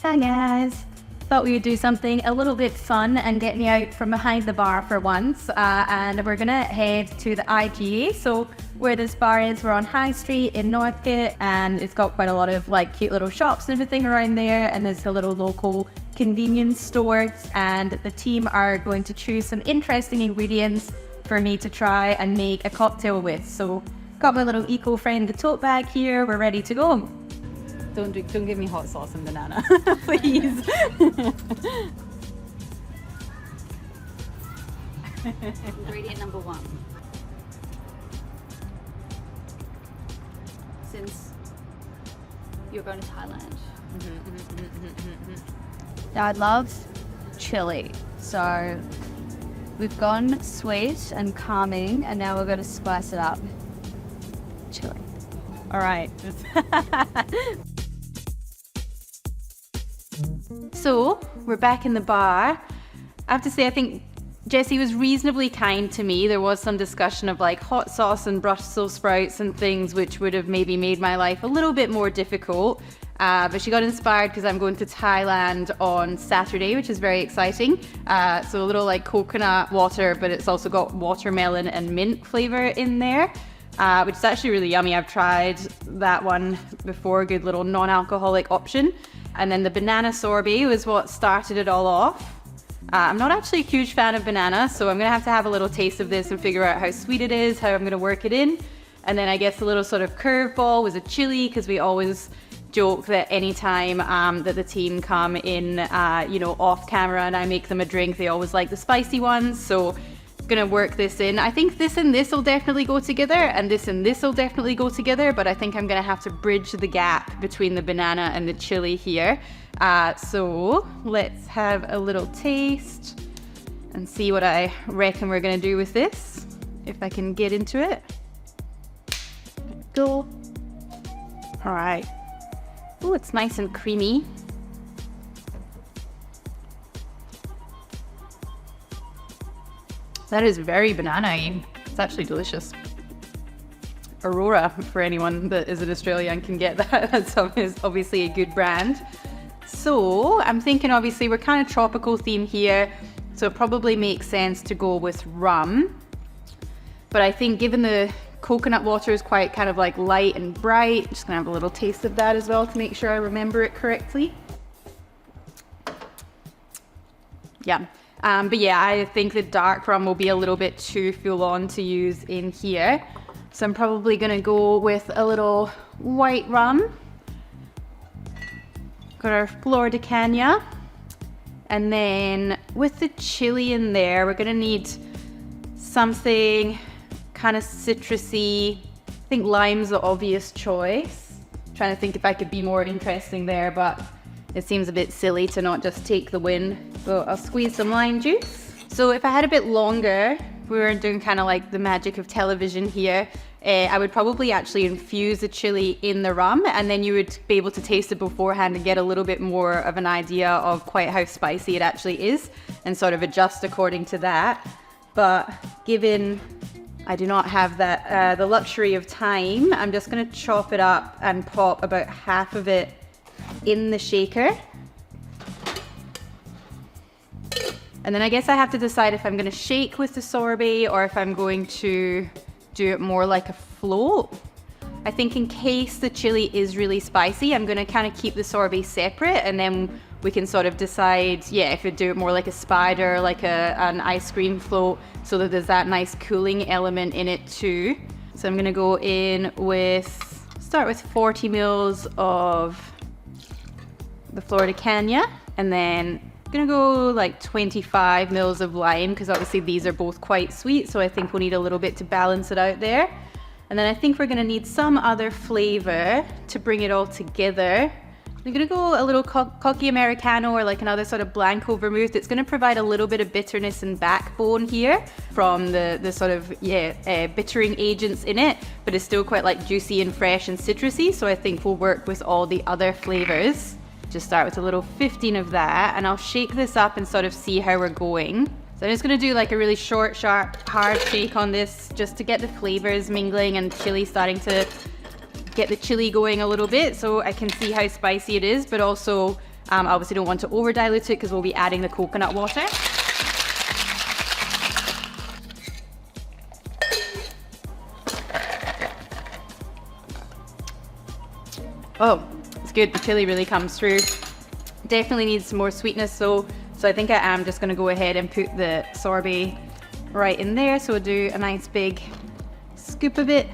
Hi guys! Thought we would do something a little bit fun and get me out from behind the bar for once, and we're gonna head to the IGA. So where this bar is, we're on High Street in Northgate, and it's got quite a lot of like cute little shops and everything around there, and there's a little local convenience store, and the team are going to choose some interesting ingredients for me to try and make a cocktail with. So got my little eco-friendly tote bag here, we're ready to go. Don't give me hot sauce and banana, please. Ingredient number 1. Since you're going to Thailand. I'd love chili. So we've gone sweet and calming, and now we're going to spice it up. Chili. All right. So we're back in the bar. I have to say, I think Jessie was reasonably kind to me. There was some discussion of like hot sauce and Brussels sprouts and things which would have maybe made my life a little bit more difficult. But she got inspired because I'm going to Thailand on Saturday, which is very exciting. So a little like coconut water, but it's also got watermelon and mint flavor in there, which is actually really yummy. I've tried that one before, good little non-alcoholic option. And then the banana sorbet was what started it all off. I'm not actually a huge fan of banana, so I'm gonna have to have a little taste of this and figure out how sweet it is, how I'm gonna work it in. And then I guess a little sort of curveball was a chili, because we always joke that anytime that the team come in, off camera and I make them a drink, they always like the spicy ones. So gonna work this in. I think this and this will definitely go together, and this will definitely go together, but I think I'm gonna have to bridge the gap between the banana and the chili here. So let's have a little taste and see what I reckon we're gonna do with this, if I can get into it. Go. All right. Oh, it's nice and creamy. That is very banana-y. It's actually delicious. Aurora, for anyone that is an Australian can get that. That's obviously a good brand. So I'm thinking, obviously we're kind of tropical theme here, so it probably makes sense to go with rum. But I think given the coconut water is quite kind of like light and bright, just gonna have a little taste of that as well to make sure I remember it correctly. Yeah. But yeah, I think the dark rum will be a little bit too full on to use in here. So I'm probably gonna go with a little white rum. Got our Flor de Cana. And then with the chili in there, we're gonna need something kind of citrusy. I think lime's the obvious choice. Trying to think if I could be more interesting there, but it seems a bit silly to not just take the win. So I'll squeeze some lime juice. So if I had a bit longer, we were doing kind of like the magic of television here, I would probably actually infuse the chili in the rum, and then you would be able to taste it beforehand and get a little bit more of an idea of quite how spicy it actually is, and sort of adjust according to that. But given I do not have that the luxury of time, I'm just gonna chop it up and pop about half of it in the shaker. And then I guess I have to decide if I'm gonna shake with the sorbet or if I'm going to do it more like a float. I think in case the chili is really spicy, I'm gonna kind of keep the sorbet separate, and then we can sort of decide, yeah, if we do it more like a spider, like an ice cream float, so that there's that nice cooling element in it too. So I'm gonna go in with, start with 40 mils of the Flor de Cana, and then I'm gonna go like 25 mils of lime, because obviously these are both quite sweet, so I think we'll need a little bit to balance it out there. And then I think we're gonna need some other flavor to bring it all together. I'm gonna go a little Cocchi Americano, or like another sort of blanco vermouth. It's gonna provide a little bit of bitterness and backbone here from the sort of, bittering agents in it, but it's still quite like juicy and fresh and citrusy, so I think we'll work with all the other flavors. Just start with a little 15 of that, and I'll shake this up and sort of see how we're going. So I'm just gonna do like a really short, sharp, hard shake on this, just to get the flavors mingling and chili starting to get the chili going a little bit, so I can see how spicy it is, but also Obviously don't want to over dilute it because we'll be adding the coconut water. Oh, it's good. The chili really comes through. Definitely needs some more sweetness though. So I think I am just gonna go ahead and put the sorbet right in there. So we'll do a nice big scoop of it.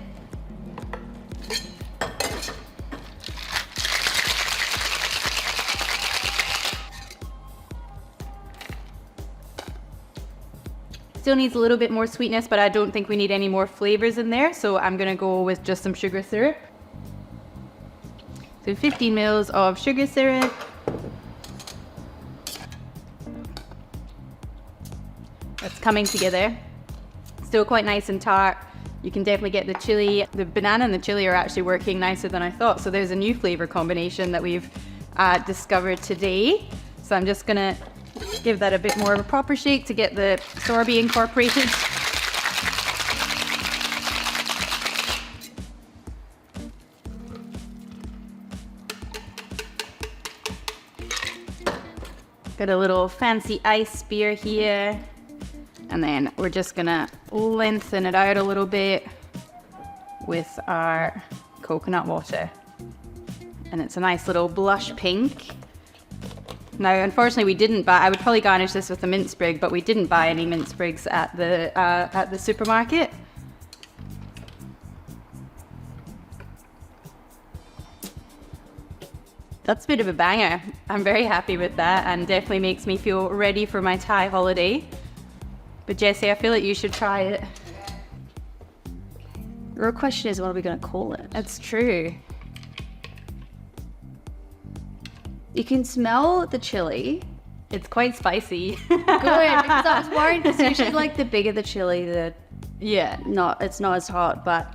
Still needs a little bit more sweetness, but I don't think we need any more flavors in there. So I'm gonna go with just some sugar syrup. So 15 mils of sugar syrup. That's coming together. Still quite nice and tart. You can definitely get the chili. The banana and the chili are actually working nicer than I thought. So there's a new flavor combination that we've discovered today. So I'm just gonna give that a bit more of a proper shake to get the sorbet incorporated. Got a little fancy ice spear here. And then we're just gonna lengthen it out a little bit with our coconut water. And it's a nice little blush pink. Now, unfortunately, we didn't buy, I would probably garnish this with a mint sprig, but we didn't buy any mint sprigs at the supermarket. That's a bit of a banger. I'm very happy with that and definitely makes me feel ready for my Thai holiday. But Jessie, I feel like you should try it. The real question is, what are we going to call it? That's true. You can smell the chili. It's quite spicy. Good, because I was worried because usually like the bigger the chili, the it's not as hot, but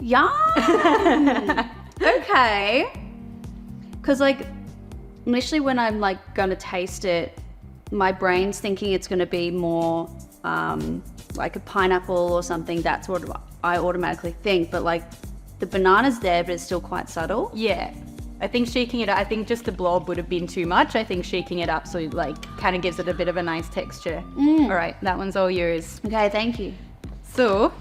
yum. Okay. Because like initially when I'm like gonna taste it, my brain's thinking it's gonna be more like a pineapple or something. That's what I automatically think, but like the banana's there, but it's still quite subtle. Yeah. I think shaking it up, I think just the blob would have been too much. I think shaking it up so it like kind of gives it a bit of a nice texture. All right, that one's all yours. Okay, thank you. So,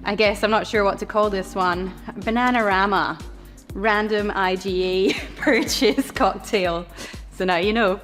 I guess I'm not sure what to call this one. Bananarama, random IGA purchase cocktail. So now you know.